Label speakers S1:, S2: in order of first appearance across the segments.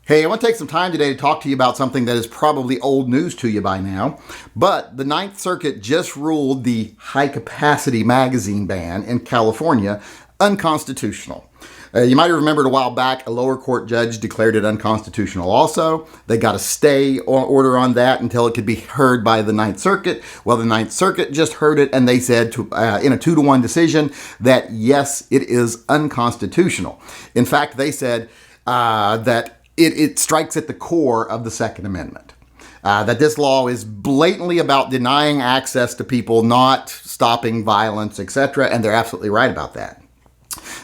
S1: Hey, I want to take some time today to talk to you about something that is probably old news to you by now, but the Ninth Circuit just ruled the high-capacity magazine ban in California unconstitutional. You might have remembered a while back, a lower court judge declared it unconstitutional also. They got a stay order on that until it could be heard by the Ninth Circuit. Well, the Ninth Circuit just heard it, and they said in a 2-1 decision that, yes, it is unconstitutional. In fact, they said that it strikes at the core of the Second Amendment. That this law is blatantly about denying access to people, not stopping violence, etc., and they're absolutely right about that.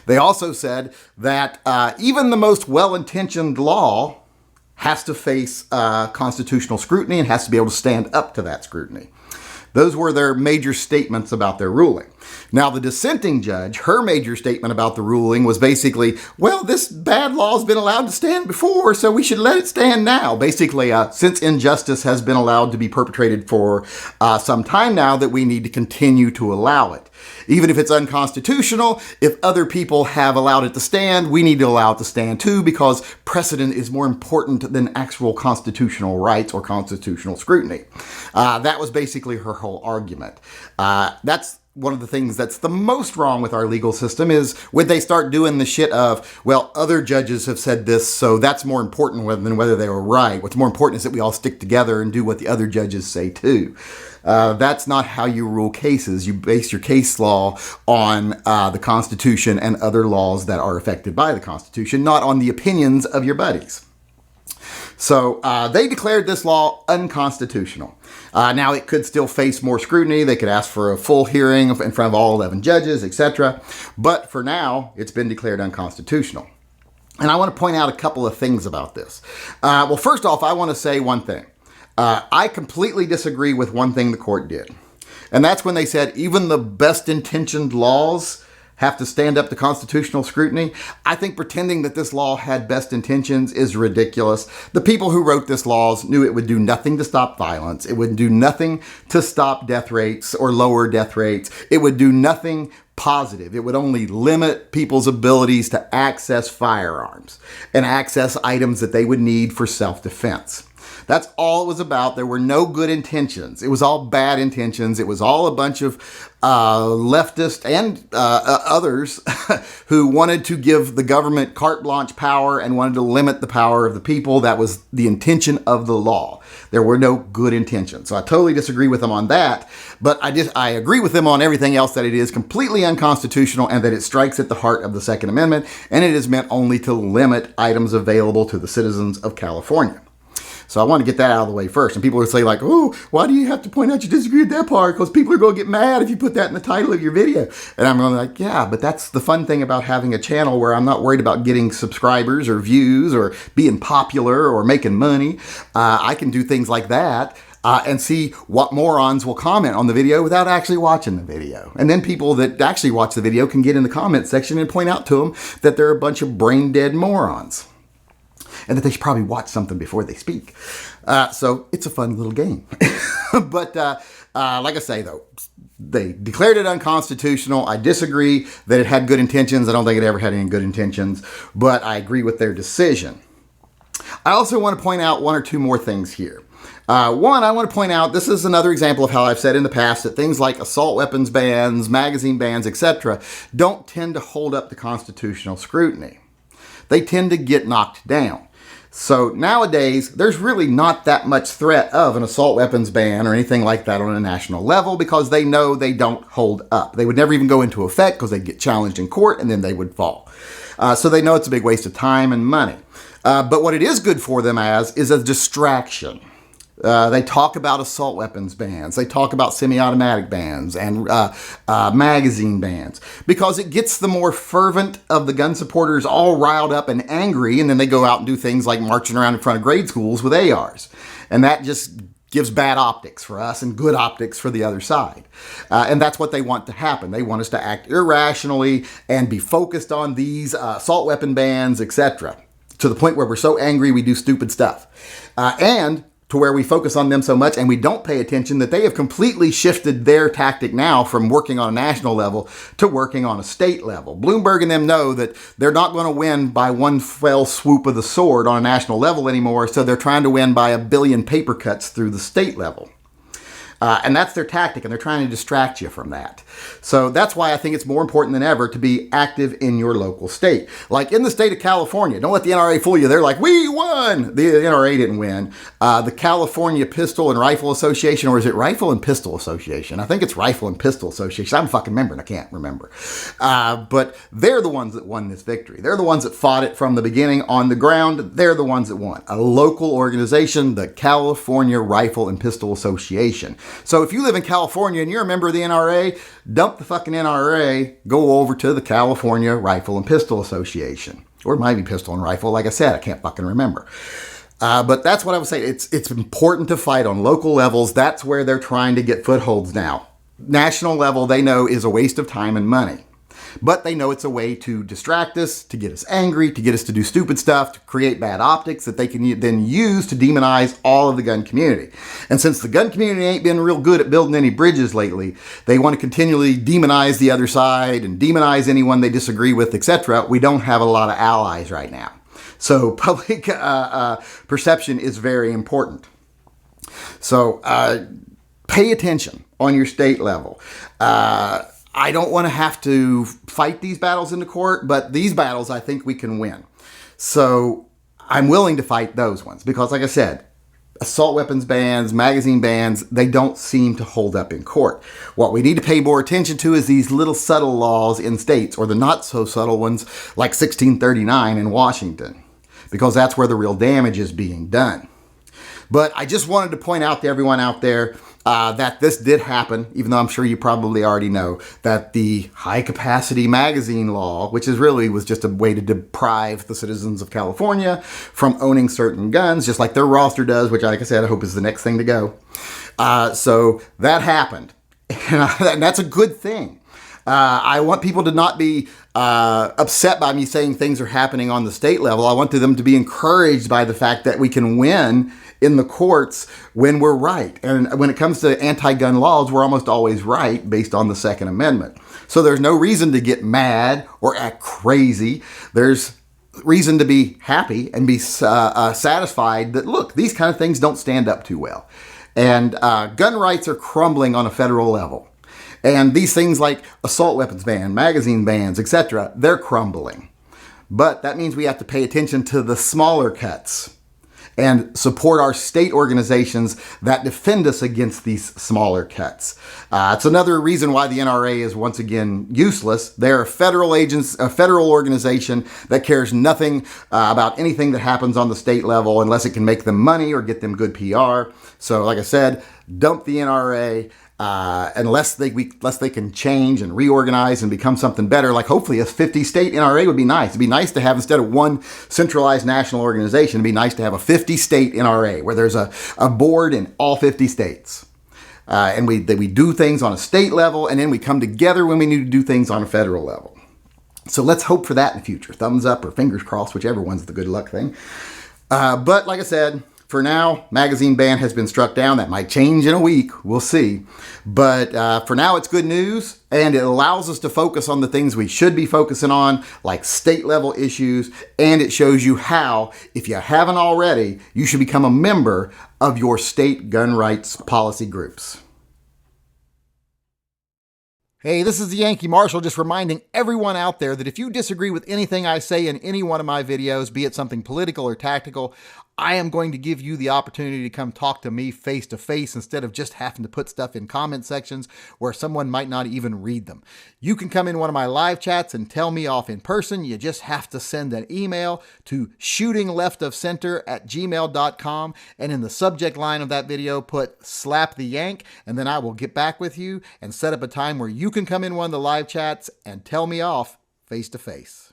S1: They also said that even the most well-intentioned law has to face constitutional scrutiny and has to be able to stand up to that scrutiny. Those were their major statements about their ruling. Now, the dissenting judge, her major statement about the ruling was basically, well, this bad law has been allowed to stand before, so we should let it stand now. Basically, since injustice has been allowed to be perpetrated for some time now, that we need to continue to allow it. Even if it's unconstitutional, if other people have allowed it to stand, we need to allow it to stand too, because precedent is more important than actual constitutional rights or constitutional scrutiny. That was basically her whole argument. That's one of the things that's the most wrong with our legal system is when they start doing the shit of, well, other judges have said this, so that's more important than whether they were right. What's more important is that we all stick together and do what the other judges say too. That's not how you rule cases. You base your case law on the Constitution and other laws that are affected by the Constitution, not on the opinions of your buddies. So they declared this law unconstitutional. Now, it could still face more scrutiny. They could ask for a full hearing in front of all 11 judges, etc. But for now, it's been declared unconstitutional. And I want to point out a couple of things about this. Well, first off, I want to say one thing. I completely disagree with one thing the court did. And that's when they said even the best intentioned laws have to stand up to constitutional scrutiny. I think pretending that this law had best intentions is ridiculous. The people who wrote this laws knew it would do nothing to stop violence. It would do nothing to stop death rates or lower death rates. It would do nothing positive. It would only limit people's abilities to access firearms and access items that they would need for self-defense. That's all it was about. There were no good intentions. It was all bad intentions. It was all a bunch of leftist and others who wanted to give the government carte blanche power and wanted to limit the power of the people. That was the intention of the law. There were no good intentions. So I totally disagree with them on that. But I agree with them on everything else, that it is completely unconstitutional and that it strikes at the heart of the Second Amendment. And it is meant only to limit items available to the citizens of California. So I want to get that out of the way first. And people will say like, oh, why do you have to point out you disagree with that part? Because people are going to get mad if you put that in the title of your video. And I'm going like, yeah, but that's the fun thing about having a channel where I'm not worried about getting subscribers or views or being popular or making money. I can do things like that. And see what morons will comment on the video without actually watching the video. And then people that actually watch the video can get in the comment section and point out to them that they're a bunch of brain dead morons. And that they should probably watch something before they speak. So it's a fun little game. But like I say, though, they declared it unconstitutional. I disagree that it had good intentions. I don't think it ever had any good intentions. But I agree with their decision. I also want to point out one or two more things here. One, I want to point out, this is another example of how I've said in the past that things like assault weapons bans, magazine bans, etc. don't tend to hold up to constitutional scrutiny. They tend to get knocked down. So nowadays, there's really not that much threat of an assault weapons ban or anything like that on a national level because they know they don't hold up. They would never even go into effect because they'd get challenged in court and then they would fall. So they know it's a big waste of time and money. But what it is good for them as is a distraction. They talk about assault weapons bans. They talk about semi-automatic bans and magazine bans because it gets the more fervent of the gun supporters all riled up and angry, and then they go out and do things like marching around in front of grade schools with ARs. And that just gives bad optics for us and good optics for the other side. And that's what they want to happen. They want us to act irrationally and be focused on these assault weapon bans, etc., to the point where we're so angry we do stupid stuff. And to where we focus on them so much and we don't pay attention that they have completely shifted their tactic now from working on a national level to working on a state level. Bloomberg and them know that they're not going to win by one fell swoop of the sword on a national level anymore, so they're trying to win by a billion paper cuts through the state level. And that's their tactic, and they're trying to distract you from that. So that's why I think it's more important than ever to be active in your local state. Like in the state of California, don't let the NRA fool you. They're like, we won! The NRA didn't win. The California Pistol and Rifle Association, or is it Rifle and Pistol Association? I think it's Rifle and Pistol Association. I'm a fucking member and I can't remember. But they're the ones that won this victory. They're the ones that fought it from the beginning on the ground. They're the ones that won. A local organization, the California Rifle and Pistol Association. So if you live in California and you're a member of the NRA, dump the fucking NRA, go over to the California Rifle and Pistol Association. Or it might be Pistol and Rifle. Like I said, I can't fucking remember. But that's what I would say. It's important to fight on local levels. That's where they're trying to get footholds now. National level, they know, is a waste of time and money. But they know it's a way to distract us, to get us angry, to get us to do stupid stuff, to create bad optics that they can then use to demonize all of the gun community. And since the gun community ain't been real good at building any bridges lately, they want to continually demonize the other side and demonize anyone they disagree with, etc. We don't have a lot of allies right now. So public perception is very important. So pay attention on your state level. I don't want to have to fight these battles in the court, but these battles I think we can win. So I'm willing to fight those ones because, like I said, assault weapons bans, magazine bans, they don't seem to hold up in court. What we need to pay more attention to is these little subtle laws in states, or the not so subtle ones like 1639 in Washington, because that's where the real damage is being done. But I just wanted to point out to everyone out there that this did happen, even though I'm sure you probably already know, that the high-capacity magazine law, which was just a way to deprive the citizens of California from owning certain guns, just like their roster does, which, like I said, I hope is the next thing to go. So that happened, and that's a good thing. I want people to not be upset by me saying things are happening on the state level. I want them to be encouraged by the fact that we can win in the courts when we're right. And when it comes to anti-gun laws, we're almost always right based on the Second Amendment. So there's no reason to get mad or act crazy. There's reason to be happy and be satisfied that, look, these kind of things don't stand up too well. And gun rights are crumbling on a federal level. And these things like assault weapons ban, magazine bans, etc., they're crumbling. But that means we have to pay attention to the smaller cuts and support our state organizations that defend us against these smaller cuts. It's another reason why the NRA is once again useless. They're a federal organization that cares nothing about anything that happens on the state level unless it can make them money or get them good PR. So like I said, dump the NRA. Unless they can change and reorganize and become something better, like hopefully a 50-state NRA would be nice. It'd be nice to have, instead of one centralized national organization, it'd be nice to have a 50-state NRA where there's a board in all 50 states. And we do things on a state level, and then we come together when we need to do things on a federal level. So let's hope for that in the future. Thumbs up or fingers crossed, whichever one's the good luck thing. But like I said, for now, magazine ban has been struck down. That might change in a week. We'll see. But for now, it's good news, and it allows us to focus on the things we should be focusing on, like state-level issues, and it shows you how, if you haven't already, you should become a member of your state gun rights policy groups. Hey, this is the Yankee Marshal, just reminding everyone out there that if you disagree with anything I say in any one of my videos, be it something political or tactical, I am going to give you the opportunity to come talk to me face to face instead of just having to put stuff in comment sections where someone might not even read them. You can come in one of my live chats and tell me off in person. You just have to send an email to shootingleftofcenter@gmail.com, and in the subject line of that video put slap the yank, and then I will get back with you and set up a time where you can come in one of the live chats and tell me off face to face.